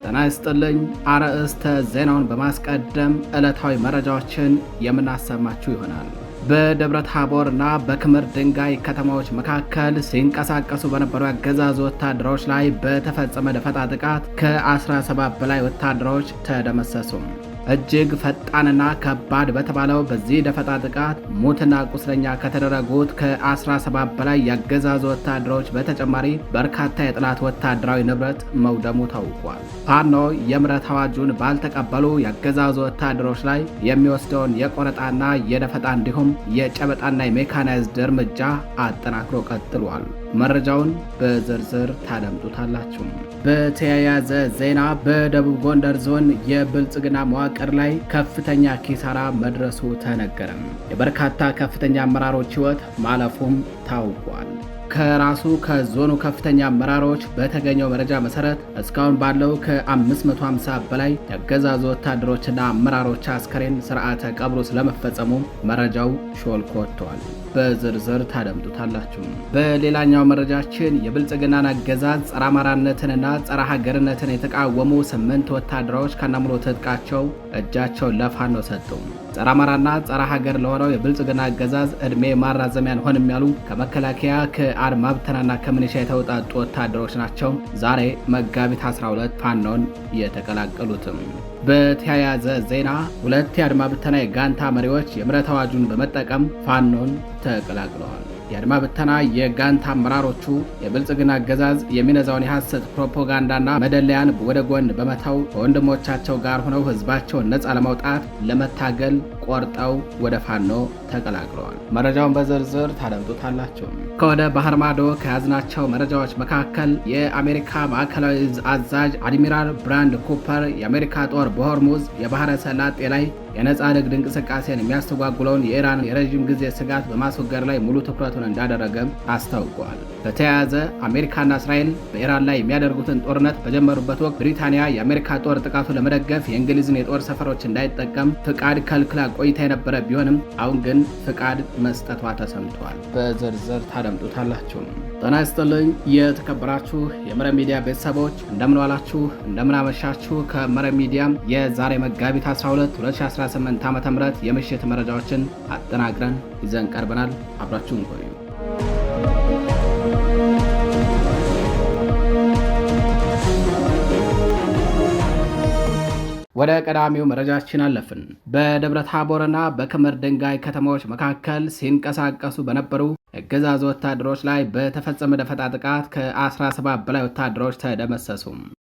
ጤና ይስጥልኝ። አርዕስተ ዜናውን በማስቀደም ዕለታዊ መረጃዎችን የምናሰማችሁ ይሆናል። በደብረ ታቦርና በክምር ድንጋይ ከተማዎች መካከል ሲንቀሳቀሱ በነበሩ ያገዛዙ ወታደሮች ላይ በተፈጸመ ደፈጣ ጥቃት ከ17 በላይ ወታደሮች ተደመሰሱ። እጅግ ፈጣንና ከባድ በተባለው በዚህ ደፈጣ ጥቃት ሙትና ቁስለኛ ከተደረጉት ከ17 በላይ ያገዛዙ ወታደሮች በተጨማሪ በርካታ የጠላት ወታደራዊ ንብረት መውደሙ ታውቋል። ፋኖ የምህረት አዋጁን ባልተቀበሉ ያገዛዙ ወታደሮች ላይ የሚወስደውን የቆረጣና የደፈጣ እንዲሁም የጨበጣና የሜካናይዝድ እርምጃ አጠናክሮ ቀጥሏል። መረጃውን በዝርዝር ታደምጡታላችሁ። በተያያዘ ዜና በደቡብ ጎንደር ዞን የብልጽግና መዋቅር ላይ ከፍተኛ ኪሳራ መድረሱ ተነገረ። የበርካታ ከፍተኛ አመራሮች ሕይወት ማለፉም ታውቋል። ከራሱ ከዞኑ ከፍተኛ አመራሮች በተገኘው መረጃ መሰረት እስካሁን ባለው ከ550 በላይ ያገዛዙ ወታደሮችና አመራሮች አስከሬን ስርዓተ ቀብሩ ስለመፈጸሙ መረጃው ሾልኮ ወጥቷል። በዝርዝር ታደምጡታላችሁ። በሌላኛው መረጃችን የብልጽግናን አገዛዝ ጸረ አማራነትንና ጸረ ሀገርነትን የተቃወሙ 8 ወታደሮች ከነሙሉ ትጥቃቸው እጃቸውን ለፋኖ ሰጡ። ጸረ አማራና ጸረ ሀገር ለሆነው የብልጽግና አገዛዝ ዕድሜ ማራዘሚያ አንሆንም ያሉ ከመከላከያ ከአድማ ብተናና ከሚሊሻ የተውጣጡ ወታደሮች ናቸው ዛሬ መጋቢት 12 ፋኖን የተቀላቀሉትም። በተያያዘ ዜና 2 የአድማ ብተና የጋንታ መሪዎች የምህረት አዋጁን በመጠቀም ፋኖን ተቀላቅለዋል። የአድማ ብተና የጋንታ አመራሮቹ የብልጽግና አገዛዝ የሚነዛውን የሐሰት ፕሮፓጋንዳና መደለያን ወደ ጎን በመተው ከወንድሞቻቸው ጋር ሆነው ህዝባቸውን ነፃ ለማውጣት ለመታገል ቆርጠው ወደ ፋኖ ተቀላቅለዋል። መረጃውን በዝርዝር ታደምጡታላችሁ። ከወደ ባህር ማዶ ከያዝናቸው መረጃዎች መካከል የአሜሪካ ማዕከላዊ እዝ አዛዥ አድሚራል ብራንድ ኩፐር የአሜሪካ ጦር በሆርሙዝ የባህረ ሰላጤ ላይ የነፃ ንግድ እንቅስቃሴን የሚያስተጓጉለውን የኢራን የረዥም ጊዜ ስጋት በማስወገድ ላይ ሙሉ ትኩረቱን እንዳደረገ አስታውቋል። በተያያዘ አሜሪካና እስራኤል በኢራን ላይ የሚያደርጉትን ጦርነት በጀመሩበት ወቅት ብሪታንያ የአሜሪካ ጦር ጥቃቱን ለመደገፍ የእንግሊዝን የጦር ሰፈሮች እንዳይጠቀም ፍቃድ ከልክላ ቆይታ የነበረ ቢሆንም አሁን ግን ፍቃድ መስጠቷ ተሰምቷል። በዝርዝር ታደምጡታላችሁ። ጤና ይስጥልኝ የተከበራችሁ የመረብ ሚዲያ ቤተሰቦች እንደምን ዋላችሁ፣ እንደምን አመሻችሁ። ከመረብ ሚዲያ የዛሬ መጋቢት 12 2018 ዓ.ም የምሽት መረጃዎችን አጠናቅረን ይዘን ቀርበናል። አብራችሁን ቆዩ። ወደ ቀዳሚው መረጃችን አለፍን። በደብረ ታቦርና በክምር ድንጋይ ከተማዎች መካከል ሲንቀሳቀሱ በነበሩ የአገዛዙ ወታደሮች ላይ በተፈጸመ ደፈጣ ጥቃት ከ17 በላይ ወታደሮች ተደመሰሱ።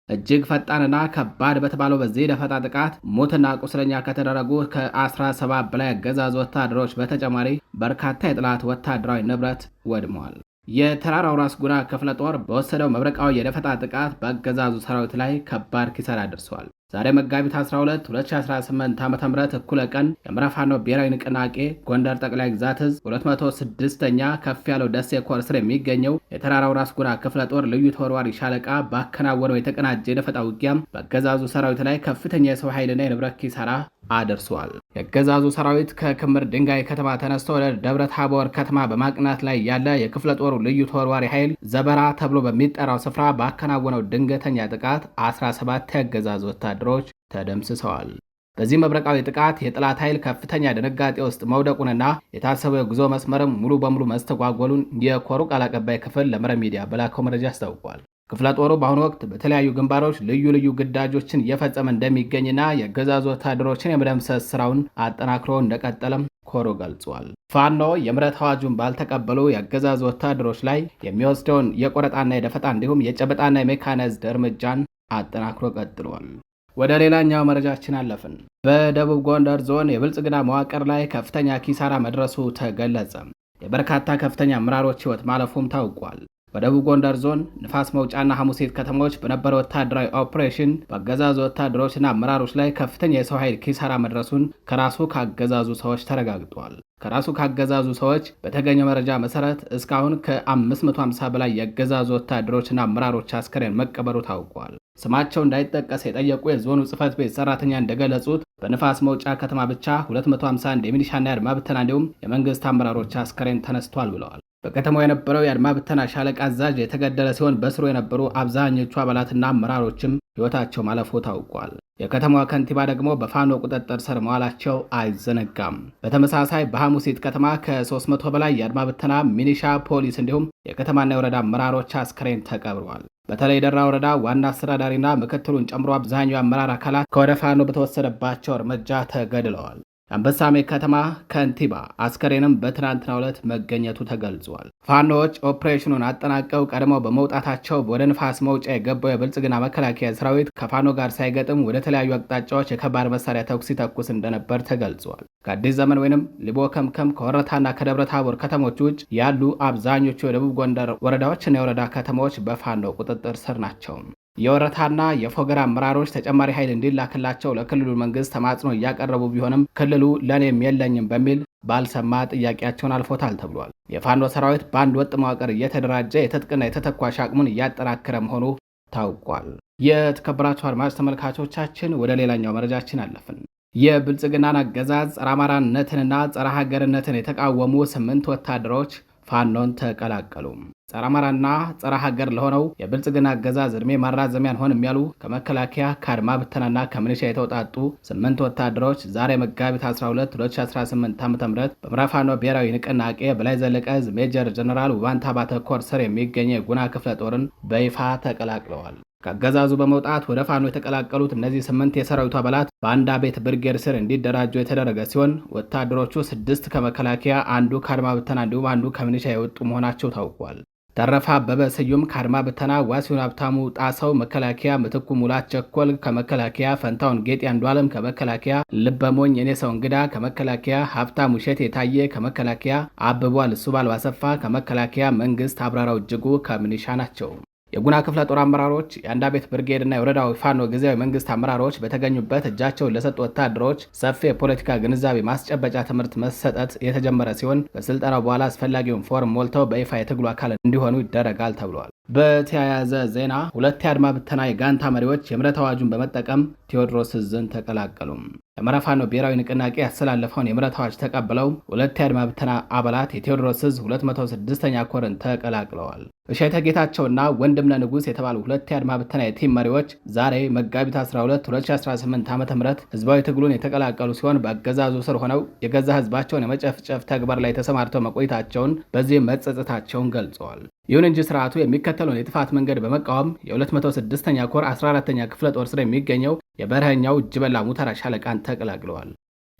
እጅግ ፈጣንና ከባድ በተባለው በዚህ ደፈጣ ጥቃት ሞትና ቁስለኛ ከተደረጉት ከ17 በላይ የአገዛዙ ወታደሮች በተጨማሪ በርካታ የጠላት ወታደራዊ ንብረት ወድመዋል። የተራራው ራስ ጉና ክፍለ ጦር በወሰደው መብረቃዊ የደፈጣ ጥቃት በአገዛዙ ሰራዊት ላይ ከባድ ኪሳራ አድርሷል። ዛሬ መጋቢት 12 2018 ዓ.ም እኩለ ቀን የአማራ ፋኖ ብሔራዊ ንቅናቄ ጎንደር ጠቅላይ ግዛት ዕዝ 206ኛ ከፍ ያለው ደሴ ኮር ስር የሚገኘው የተራራው ራስ ጉና ክፍለ ጦር ልዩ ተወርዋሪ ሻለቃ ባከናወነው የተቀናጀ የደፈጣ ውጊያም በአገዛዙ ሰራዊት ላይ ከፍተኛ የሰው ኃይልና የንብረት ኪሳራ አድርሷል። የአገዛዙ ሰራዊት ከክምር ድንጋይ ከተማ ተነስቶ ወደ ደብረ ታቦር ከተማ በማቅናት ላይ ያለ የክፍለ ጦሩ ልዩ ተወርዋሪ ኃይል ዘበራ ተብሎ በሚጠራው ስፍራ ባከናወነው ድንገተኛ ጥቃት 17 የአገዛዙ ወታደሮች ተደምስሰዋል። በዚህ መብረቃዊ ጥቃት የጠላት ኃይል ከፍተኛ ድንጋጤ ውስጥ መውደቁንና የታሰበው የጉዞ መስመርም ሙሉ በሙሉ መስተጓጎሉን የኮሩ ቃል አቀባይ ክፍል ለመረብ ሚዲያ በላከው መረጃ አስታውቋል። ክፍለ ጦሩ በአሁኑ ወቅት በተለያዩ ግንባሮች ልዩ ልዩ ግዳጆችን እየፈጸመ እንደሚገኝና የአገዛዙ ወታደሮችን የመደምሰስ ስራውን አጠናክሮ እንደቀጠለም ኮሩ ገልጿል። ፋኖ የምህረት አዋጁን ባልተቀበሉ የአገዛዙ ወታደሮች ላይ የሚወስደውን የቆረጣና የደፈጣ እንዲሁም የጨበጣና የሜካናይዝድ እርምጃን አጠናክሮ ቀጥሏል። ወደ ሌላኛው መረጃችን አለፍን። በደቡብ ጎንደር ዞን የብልጽግና መዋቅር ላይ ከፍተኛ ኪሳራ መድረሱ ተገለጸ። የበርካታ ከፍተኛ አመራሮች ሕይወት ማለፉም ታውቋል። በደቡብ ጎንደር ዞን ንፋስ መውጫና ሐሙሴት ከተሞች በነበረ ወታደራዊ ኦፕሬሽን በአገዛዙ ወታደሮችና አመራሮች ላይ ከፍተኛ የሰው ኃይል ኪሳራ መድረሱን ከራሱ ካገዛዙ ሰዎች ተረጋግጧል። ከራሱ ካገዛዙ ሰዎች በተገኘ መረጃ መሰረት እስካሁን ከ550 በላይ የአገዛዙ ወታደሮችና አመራሮች አስከሬን መቀበሩ ታውቋል። ስማቸው እንዳይጠቀስ የጠየቁ የዞኑ ጽሕፈት ቤት ሰራተኛ እንደገለጹት በንፋስ መውጫ ከተማ ብቻ 251 የሚሊሻና የአድማ ብተና እንዲሁም የመንግስት አመራሮች አስከሬን ተነስቷል ብለዋል። በከተማው የነበረው የአድማ ብተና ሻለቃ አዛዥ የተገደለ ሲሆን በስሩ የነበሩ አብዛኞቹ አባላትና አመራሮችም ሕይወታቸው ማለፉ ታውቋል። የከተማዋ ከንቲባ ደግሞ በፋኖ ቁጥጥር ስር መዋላቸው አይዘነጋም። በተመሳሳይ በሐሙሲት ከተማ ከ300 በላይ የአድማ ብተና ሚኒሻ፣ ፖሊስ እንዲሁም የከተማና የወረዳ አመራሮች አስክሬን ተቀብረዋል። በተለይ ደራ ወረዳ ዋና አስተዳዳሪና ምክትሉን ጨምሮ አብዛኛው አመራር አካላት ከወደ ፋኖ በተወሰደባቸው እርምጃ ተገድለዋል። የአንበሳሜ ከተማ ከንቲባ አስከሬንም በትናንትናው ዕለት መገኘቱ ተገልጿል። ፋኖዎች ኦፕሬሽኑን አጠናቀው ቀድመው በመውጣታቸው ወደ ንፋስ መውጫ የገባው የብልጽግና መከላከያ ሰራዊት ከፋኖ ጋር ሳይገጥም ወደ ተለያዩ አቅጣጫዎች የከባድ መሳሪያ ተኩስ ሲተኩስ እንደነበር ተገልጿል። ከአዲስ ዘመን ወይንም ሊቦ ከምከም ከወረታና ከደብረ ታቦር ከተሞች ውጭ ያሉ አብዛኞቹ የደቡብ ጎንደር ወረዳዎችና የወረዳ ከተሞች በፋኖ ቁጥጥር ስር ናቸው። የወረታና የፎገራ አመራሮች ተጨማሪ ኃይል እንዲላክላቸው ለክልሉ መንግስት ተማጽኖ እያቀረቡ ቢሆንም ክልሉ ለኔም የለኝም በሚል ባልሰማ ጥያቄያቸውን አልፎታል ተብሏል። የፋኖ ሰራዊት በአንድ ወጥ መዋቅር እየተደራጀ የትጥቅና የተተኳሽ አቅሙን እያጠናከረ መሆኑ ታውቋል። የተከበራችሁ አድማጭ ተመልካቾቻችን ወደ ሌላኛው መረጃችን አለፍን። የብልጽግናን አገዛዝ ጸረ አማራነትንና ጸረ ሀገርነትን የተቃወሙ 8 ወታደሮች ፋኖን ተቀላቀሉ። ጸረ አማራና ጸረ ሀገር ለሆነው የብልጽግና አገዛዝ እድሜ ማራዘሚያን ሆንም ያሉ ከመከላከያ ከአድማ ብተናና ከምንሻ የተውጣጡ 8 ወታደሮች ዛሬ መጋቢት 12 2018 ዓ.ም በምዕራብ ፋኖ ብሔራዊ ንቅናቄ በላይ ዘለቀ ዕዝ ሜጀር ጀነራል ውባንታ ባተ ኮር ስር የሚገኘ የጉና ክፍለ ጦርን በይፋ ተቀላቅለዋል። ከአገዛዙ በመውጣት ወደ ፋኖ የተቀላቀሉት እነዚህ 8 የሰራዊቱ አባላት በአንዳ ቤት ብርጌድ ስር እንዲደራጁ የተደረገ ሲሆን ወታደሮቹ 6 ከመከላከያ፣ አንዱ ከአድማ ብተና እንዲሁም አንዱ ከምንሻ የወጡ መሆናቸው ታውቋል። ተረፈ አበበ ስዩም ከአድማ ብተና፣ ዋሲሁን ሀብታሙ ጣሰው መከላከያ፣ ምትኩ ሙላት ቸኮል ከመከላከያ፣ ፈንታውን ጌጤ አንዱ ዓለም ከመከላከያ፣ ልበሞኝ እኔ ሰው እንግዳ ከመከላከያ፣ ሀብታሙ እሸት የታየ ከመከላከያ፣ አብቧል እሱ ባልባሰፋ ከመከላከያ፣ መንግስት አብራራው እጅጉ ከምንሻ ናቸው። የጉና ክፍለ ጦር አመራሮች፣ የአንዳ ቤት ብርጌድና የወረዳው ፋኖ ጊዜያዊ መንግስት አመራሮች በተገኙበት እጃቸውን ለሰጡ ወታደሮች ሰፊ የፖለቲካ ግንዛቤ ማስጨበጫ ትምህርት መሰጠት የተጀመረ ሲሆን በስልጠናው በኋላ አስፈላጊውን ፎርም ሞልተው በይፋ የትግሉ አካል እንዲሆኑ ይደረጋል ተብሏል። በተያያዘ ዜና 2 የአድማ ብተና የጋንታ መሪዎች የምህረት አዋጁን በመጠቀም ቴዎድሮስ ዕዝን ተቀላቀሉ። የአማራ ፋኖ ብሔራዊ ንቅናቄ ያስተላለፈውን የምህረት አዋጅ ተቀብለው 2 የአድማ ብተና አባላት የቴዎድሮስ ዕዝ 206ኛ ኮርን ተቀላቅለዋል። እሸተ ጌታቸውና ወንድምነ ንጉስ የተባሉ 2 የአድማ ብተና የቲም መሪዎች ዛሬ መጋቢት 12 2018 ዓ.ም ህዝባዊ ትግሉን የተቀላቀሉ ሲሆን በአገዛዙ ስር ሆነው የገዛ ህዝባቸውን የመጨፍጨፍ ተግባር ላይ ተሰማርተው መቆየታቸውን በዚህ መጸጸታቸውን ገልጸዋል። ይሁን እንጂ ስርዓቱ የሚከተለውን የጥፋት መንገድ በመቃወም የ206ኛ ኮር 14ኛ ክፍለ ጦር ስር የሚገኘው የበረሃኛው እጅበላ ሙተራ ሻለቃን ተቀላቅለዋል።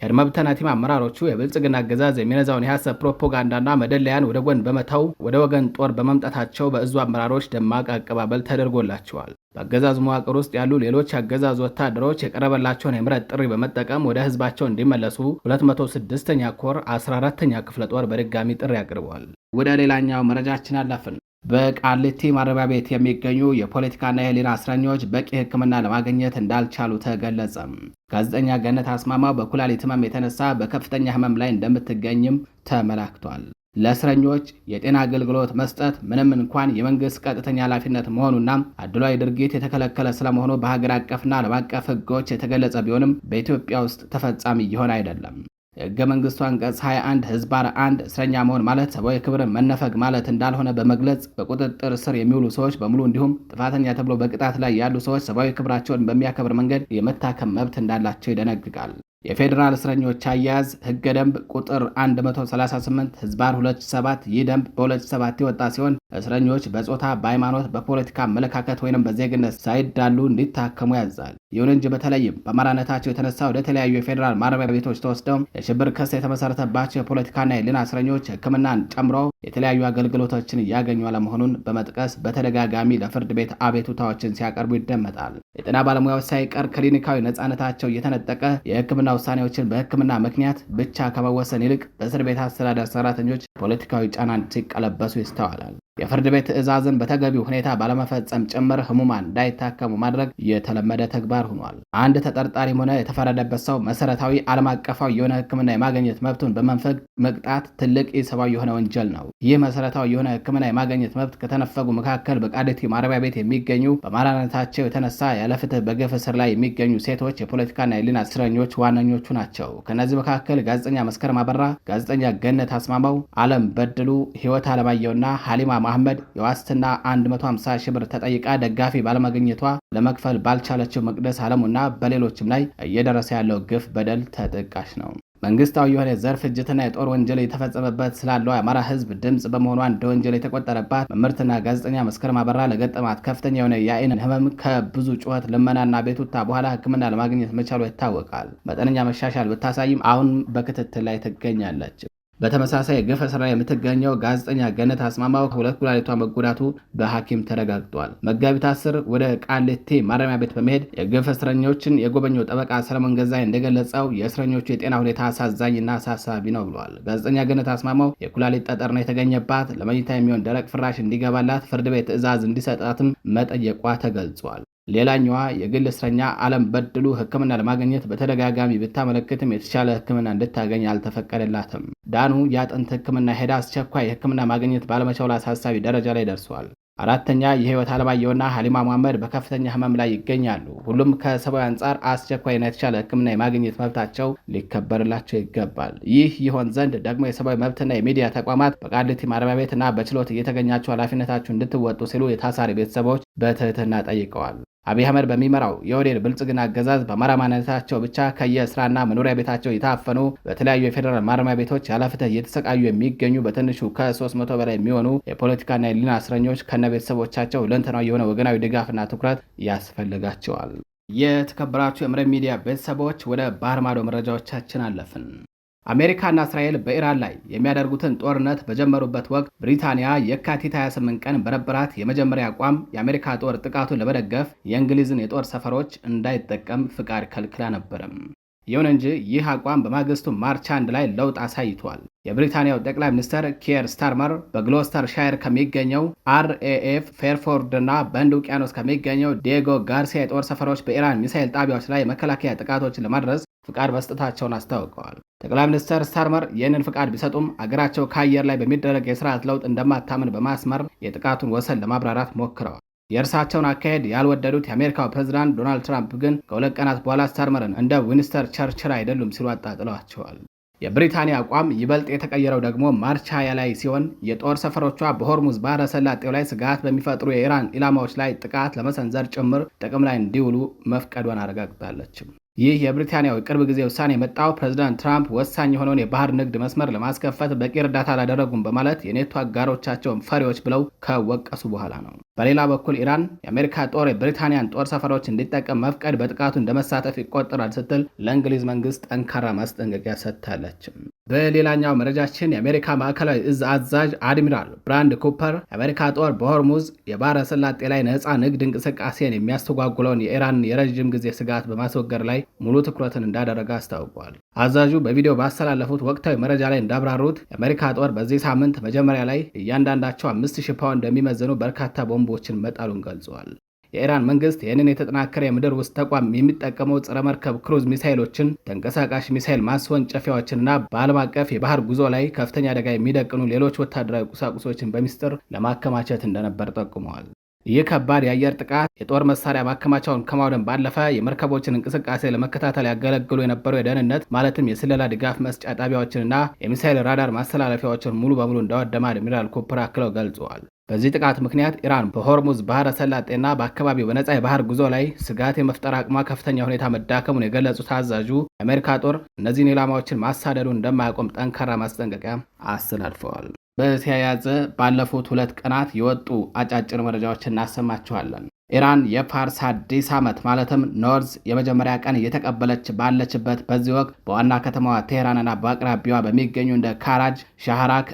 የአድማ ብተና ቲም አመራሮቹ የብልጽግና አገዛዝ የሚነዛውን የሐሰት ፕሮፓጋንዳና መደለያን ወደ ጎን በመተው ወደ ወገን ጦር በመምጣታቸው በእዙ አመራሮች ደማቅ አቀባበል ተደርጎላቸዋል። በአገዛዙ መዋቅር ውስጥ ያሉ ሌሎች የአገዛዙ ወታደሮች የቀረበላቸውን የምህረት ጥሪ በመጠቀም ወደ ህዝባቸው እንዲመለሱ 206ኛ ኮር 14ኛ ክፍለ ጦር በድጋሚ ጥሪ አቅርበዋል። ወደ ሌላኛው መረጃችን አለፍን። በቃሊቲ ማረሚያ ቤት የሚገኙ የፖለቲካና የህሊና እስረኞች በቂ ሕክምና ለማግኘት እንዳልቻሉ ተገለጸ። ጋዜጠኛ ገነት አስማማው በኩላሊት ህመም የተነሳ በከፍተኛ ህመም ላይ እንደምትገኝም ተመላክቷል። ለእስረኞች የጤና አገልግሎት መስጠት ምንም እንኳን የመንግስት ቀጥተኛ ኃላፊነት መሆኑና አድሏዊ ድርጊት የተከለከለ ስለመሆኑ በሀገር አቀፍና ዓለም አቀፍ ህጎች የተገለጸ ቢሆንም በኢትዮጵያ ውስጥ ተፈጻሚ እየሆነ አይደለም። የህገ መንግስቱ አንቀጽ 21 ህዝባር 1 እስረኛ መሆን ማለት ሰብአዊ ክብርን መነፈግ ማለት እንዳልሆነ በመግለጽ በቁጥጥር ስር የሚውሉ ሰዎች በሙሉ እንዲሁም ጥፋተኛ ተብሎ በቅጣት ላይ ያሉ ሰዎች ሰብአዊ ክብራቸውን በሚያከብር መንገድ የመታከም መብት እንዳላቸው ይደነግጋል። የፌዴራል እስረኞች አያያዝ ህገ ደንብ ቁጥር 138 ህዝባር 2007 ይህ ደንብ በ2007 የወጣ ሲሆን እስረኞች በጾታ፣ በሃይማኖት፣ በፖለቲካ አመለካከት ወይም በዜግነት ሳይዳሉ እንዲታከሙ ያዛል። ይሁን እንጂ በተለይም በአማራነታቸው የተነሳ ወደ ተለያዩ የፌዴራል ማረሚያ ቤቶች ተወስደው የሽብር ክስ የተመሰረተባቸው የፖለቲካና የህሊና እስረኞች ሕክምናን ጨምሮ የተለያዩ አገልግሎቶችን እያገኙ አለመሆኑን በመጥቀስ በተደጋጋሚ ለፍርድ ቤት አቤቱታዎችን ሲያቀርቡ ይደመጣል። የጤና ባለሙያዎች ሳይቀር ክሊኒካዊ ነፃነታቸው እየተነጠቀ የሕክምና ውሳኔዎችን በሕክምና ምክንያት ብቻ ከመወሰን ይልቅ በእስር ቤት አስተዳደር ሰራተኞች ፖለቲካዊ ጫናን ሲቀለበሱ ይስተዋላል። የፍርድ ቤት ትዕዛዝን በተገቢው ሁኔታ ባለመፈጸም ጭምር ህሙማን እንዳይታከሙ ማድረግ የተለመደ ተግባር ሆኗል። አንድ ተጠርጣሪም ሆነ የተፈረደበት ሰው መሰረታዊ ዓለም አቀፋዊ የሆነ ሕክምና የማግኘት መብቱን በመንፈግ መቅጣት ትልቅ ኢሰብአዊ የሆነ ወንጀል ነው። ይህ መሰረታዊ የሆነ ሕክምና የማግኘት መብት ከተነፈጉ መካከል በቃሊቲ ማረሚያ ቤት የሚገኙ በማንነታቸው የተነሳ ያለ ፍትህ በግፍ እስር ላይ የሚገኙ ሴቶች፣ የፖለቲካና የህሊና እስረኞች ዋነኞቹ ናቸው። ከነዚህ መካከል ጋዜጠኛ መስከረም አበራ፣ ጋዜጠኛ ገነት አስማማው፣ አለም በድሉ፣ ህይወት አለማየሁና ሀሊማ መሐመድ የዋስትና 150 ሺህ ብር ተጠይቃ ደጋፊ ባለማግኘቷ ለመክፈል ባልቻለችው መቅደስ አለሙና በሌሎችም ላይ እየደረሰ ያለው ግፍ በደል ተጠቃሽ ነው። መንግስታዊ የሆነ የዘር ፍጅትና የጦር ወንጀል የተፈጸመበት ስላለው የአማራ ህዝብ ድምጽ በመሆኗ እንደ ወንጀል የተቆጠረባት መምህርትና ጋዜጠኛ መስከረም አበራ ለገጠማት ከፍተኛ የሆነ የአይን ህመም ከብዙ ጩኸት ልመናና ቤቱታ በኋላ ሕክምና ለማግኘት መቻሉ ይታወቃል። መጠነኛ መሻሻል ብታሳይም አሁን በክትትል ላይ ትገኛለች። በተመሳሳይ የግፍ እስር ላይ የምትገኘው ጋዜጠኛ ገነት አስማማው ሁለት ኩላሊቷ መጎዳቱ በሐኪም ተረጋግጧል። መጋቢት 10 ወደ ቃሊቲ ማረሚያ ቤት በመሄድ የግፍ እስረኞችን የጎበኘው ጠበቃ ሰለሞን ገዛይ እንደገለጸው የእስረኞቹ የጤና ሁኔታ አሳዛኝና አሳሳቢ ነው ብሏል። ጋዜጠኛ ገነት አስማማው የኩላሊት ጠጠር ነው የተገኘባት። ለመኝታ የሚሆን ደረቅ ፍራሽ እንዲገባላት ፍርድ ቤት ትዕዛዝ እንዲሰጣትም መጠየቋ ተገልጿል። ሌላኛዋ የግል እስረኛ አለም በድሉ ሕክምና ለማግኘት በተደጋጋሚ ብታመለክትም የተሻለ ሕክምና እንድታገኝ አልተፈቀደላትም። ዳኑ የአጥንት ሕክምና ሄዳ አስቸኳይ ሕክምና ማግኘት ባለመቻሉ አሳሳቢ ደረጃ ላይ ደርሷል። አራተኛ የህይወት አለማየሁና ሀሊማ መሐመድ በከፍተኛ ህመም ላይ ይገኛሉ። ሁሉም ከሰብአዊ አንጻር አስቸኳይና የተሻለ ሕክምና የማግኘት መብታቸው ሊከበርላቸው ይገባል። ይህ ይሆን ዘንድ ደግሞ የሰብአዊ መብትና የሚዲያ ተቋማት በቃሊቲ ማረሚያ ቤትና በችሎት እየተገኛቸው ኃላፊነታችሁ እንድትወጡ ሲሉ የታሳሪ ቤተሰቦች በትህትና ጠይቀዋል። አብይ አህመድ በሚመራው የኦህዴድ ብልጽግና አገዛዝ በአማራ ማንነታቸው ብቻ ከየስራና መኖሪያ ቤታቸው የታፈኑ በተለያዩ የፌዴራል ማረሚያ ቤቶች ያለፍትህ እየተሰቃዩ የሚገኙ በትንሹ ከ300 በላይ የሚሆኑ የፖለቲካና የህሊና እስረኞች ከነቤተሰቦቻቸው ሁለንተናዊ የሆነ ወገናዊ ድጋፍና ትኩረት ያስፈልጋቸዋል። የተከበራችሁ የመረብ ሚዲያ ቤተሰቦች ወደ ባህር ማዶ መረጃዎቻችን አለፍን። አሜሪካና እስራኤል በኢራን ላይ የሚያደርጉትን ጦርነት በጀመሩበት ወቅት ብሪታንያ የካቲት 28 ቀን በነበራት የመጀመሪያ አቋም የአሜሪካ ጦር ጥቃቱን ለመደገፍ የእንግሊዝን የጦር ሰፈሮች እንዳይጠቀም ፍቃድ ከልክላ ነበርም። ይሁን እንጂ ይህ አቋም በማግስቱ ማርች 1 ላይ ለውጥ አሳይቷል። የብሪታንያው ጠቅላይ ሚኒስትር ኪየር ስታርመር በግሎስተር ሻየር ከሚገኘው RAF ፌርፎርድ እና በህንድ ውቅያኖስ ከሚገኘው ዲየጎ ጋርሲያ የጦር ሰፈሮች በኢራን ሚሳኤል ጣቢያዎች ላይ መከላከያ ጥቃቶችን ለማድረስ ፍቃድ መስጠታቸውን አስታውቀዋል። ጠቅላይ ሚኒስትር ስታርመር ይህንን ፍቃድ ቢሰጡም አገራቸው ከአየር ላይ በሚደረግ የስርዓት ለውጥ እንደማታምን በማስመር የጥቃቱን ወሰን ለማብራራት ሞክረዋል። የእርሳቸውን አካሄድ ያልወደዱት የአሜሪካው ፕሬዝዳንት ዶናልድ ትራምፕ ግን ከሁለት ቀናት በኋላ ስታርመርን እንደ ዊንስተን ቸርችል አይደሉም ሲሉ አጣጥለዋቸዋል። የብሪታንያ አቋም ይበልጥ የተቀየረው ደግሞ ማርች 20 ላይ ሲሆን የጦር ሰፈሮቿ በሆርሙዝ ባህረ ሰላጤው ላይ ስጋት በሚፈጥሩ የኢራን ኢላማዎች ላይ ጥቃት ለመሰንዘር ጭምር ጥቅም ላይ እንዲውሉ መፍቀዷን አረጋግጣለች። ይህ የብሪታንያው ቅርብ ጊዜ ውሳኔ የመጣው ፕሬዝዳንት ትራምፕ ወሳኝ የሆነውን የባህር ንግድ መስመር ለማስከፈት በቂ እርዳታ አላደረጉም በማለት የኔቶ አጋሮቻቸውን ፈሪዎች ብለው ከወቀሱ በኋላ ነው። በሌላ በኩል ኢራን የአሜሪካ ጦር የብሪታንያን ጦር ሰፈሮች እንዲጠቀም መፍቀድ በጥቃቱ እንደመሳተፍ ይቆጠራል ስትል ለእንግሊዝ መንግስት ጠንካራ ማስጠንቀቂያ ሰጥታለች። በሌላኛው መረጃችን የአሜሪካ ማዕከላዊ እዝ አዛዥ አድሚራል ብራንድ ኩፐር የአሜሪካ ጦር በሆርሙዝ የባህረ ሰላጤ ላይ ነፃ ንግድ እንቅስቃሴን የሚያስተጓጉለውን የኢራን የረዥም ጊዜ ስጋት በማስወገድ ላይ ሙሉ ትኩረትን እንዳደረገ አስታውቋል። አዛዡ በቪዲዮ ባስተላለፉት ወቅታዊ መረጃ ላይ እንዳብራሩት የአሜሪካ ጦር በዚህ ሳምንት መጀመሪያ ላይ እያንዳንዳቸው 5000 ፓውንድ የሚመዝኑ በርካታ ቦምቦችን መጣሉን ገልጸዋል። የኢራን መንግስት ይህንን የተጠናከረ የምድር ውስጥ ተቋም የሚጠቀመው ጸረ መርከብ ክሩዝ ሚሳይሎችን፣ ተንቀሳቃሽ ሚሳይል ማስወንጨፊያዎችንና በዓለም አቀፍ የባህር ጉዞ ላይ ከፍተኛ አደጋ የሚደቅኑ ሌሎች ወታደራዊ ቁሳቁሶችን በሚስጥር ለማከማቸት እንደነበር ጠቁመዋል። ይህ ከባድ የአየር ጥቃት የጦር መሳሪያ ማከማቻውን ከማውደም ባለፈ የመርከቦችን እንቅስቃሴ ለመከታተል ያገለግሉ የነበሩ የደህንነት ማለትም የስለላ ድጋፍ መስጫ ጣቢያዎችንና የሚሳይል ራዳር ማስተላለፊያዎችን ሙሉ በሙሉ እንዳወደመ አድሚራል ኩፐር አክለው ገልጸዋል። በዚህ ጥቃት ምክንያት ኢራን በሆርሙዝ ባህረ ሰላጤና በአካባቢው በነፃ የባህር ጉዞ ላይ ስጋት የመፍጠር አቅሟ ከፍተኛ ሁኔታ መዳከሙን የገለጹት አዛዡ የአሜሪካ ጦር እነዚህን ኢላማዎችን ማሳደዱን እንደማያቆም ጠንካራ ማስጠንቀቂያ አስተላልፈዋል። በተያያዘ ባለፉት 2 ቀናት የወጡ አጫጭር መረጃዎችን እናሰማችኋለን። ኢራን የፋርስ አዲስ ዓመት ማለትም ኖርዝ የመጀመሪያ ቀን እየተቀበለች ባለችበት በዚህ ወቅት በዋና ከተማዋ ቴህራንና በአቅራቢያዋ በሚገኙ እንደ ካራጅ፣ ሻህራክ፣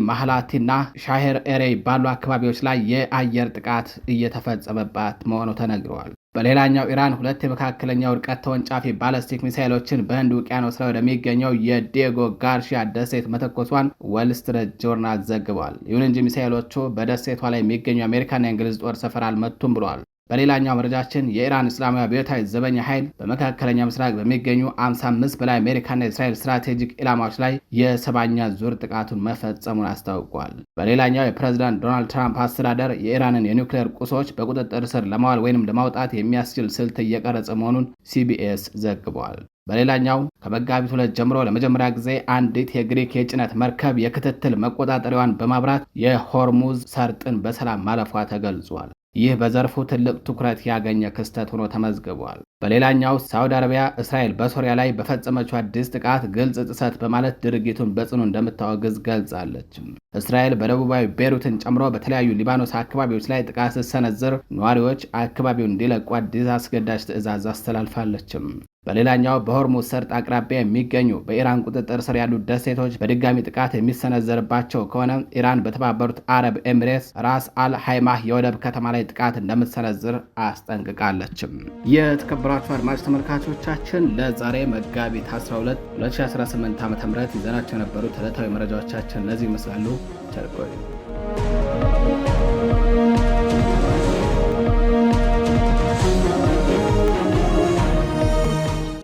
ማህላቲና ሻሄር ኤሬይ ባሉ አካባቢዎች ላይ የአየር ጥቃት እየተፈጸመባት መሆኑ ተነግረዋል። በሌላኛው ኢራን ሁለት የመካከለኛው ርቀት ተወንጫፊ ባለስቲክ ሚሳይሎችን በህንድ ውቅያኖስ ላይ ወደሚገኘው የዲየጎ ጋርሺያ ደሴት መተኮሷን ወል ስትሪት ጆርናል ዘግቧል። ይሁን እንጂ ሚሳይሎቹ በደሴቷ ላይ የሚገኙ የአሜሪካና የእንግሊዝ ጦር ሰፈር አልመቱም ብሏል። በሌላኛው መረጃችን የኢራን እስላማዊ አብዮታዊ ዘበኛ ኃይል በመካከለኛ ምስራቅ በሚገኙ 55 በላይ አሜሪካና የእስራኤል ስትራቴጂክ ኢላማዎች ላይ የ7ኛ ዙር ጥቃቱን መፈጸሙን አስታውቋል። በሌላኛው የፕሬዝዳንት ዶናልድ ትራምፕ አስተዳደር የኢራንን የኒውክሌር ቁሶች በቁጥጥር ስር ለማዋል ወይም ለማውጣት የሚያስችል ስልት እየቀረጸ መሆኑን ሲቢኤስ ዘግቧል። በሌላኛው ከመጋቢት 2 ጀምሮ ለመጀመሪያ ጊዜ አንዲት የግሪክ የጭነት መርከብ የክትትል መቆጣጠሪያዋን በማብራት የሆርሙዝ ሰርጥን በሰላም ማለፏ ተገልጿል። ይህ በዘርፉ ትልቅ ትኩረት ያገኘ ክስተት ሆኖ ተመዝግቧል። በሌላኛው ሳውዲ አረቢያ እስራኤል በሶሪያ ላይ በፈጸመችው አዲስ ጥቃት ግልጽ ጥሰት በማለት ድርጊቱን በጽኑ እንደምታወግዝ ገልጻለች። እስራኤል በደቡባዊ ቤሩትን ጨምሮ በተለያዩ ሊባኖስ አካባቢዎች ላይ ጥቃት ስትሰነዝር ነዋሪዎች አካባቢውን እንዲለቁ አዲስ አስገዳጅ ትዕዛዝ አስተላልፋለችም። በሌላኛው በሆርሙዝ ሰርጥ አቅራቢያ የሚገኙ በኢራን ቁጥጥር ስር ያሉ ደሴቶች በድጋሚ ጥቃት የሚሰነዘርባቸው ከሆነ ኢራን በተባበሩት አረብ ኤሚሬትስ ራስ አል ሃይማህ የወደብ ከተማ ላይ ጥቃት እንደምትሰነዝር አስጠንቅቃለችም። የተከበራችሁ አድማጭ ተመልካቾቻችን ለዛሬ መጋቢት 12 2018 ዓ.ም ይዘናቸው የነበሩት ዕለታዊ መረጃዎቻችን እነዚህ ይመስላሉ። ቸር ቆዩ።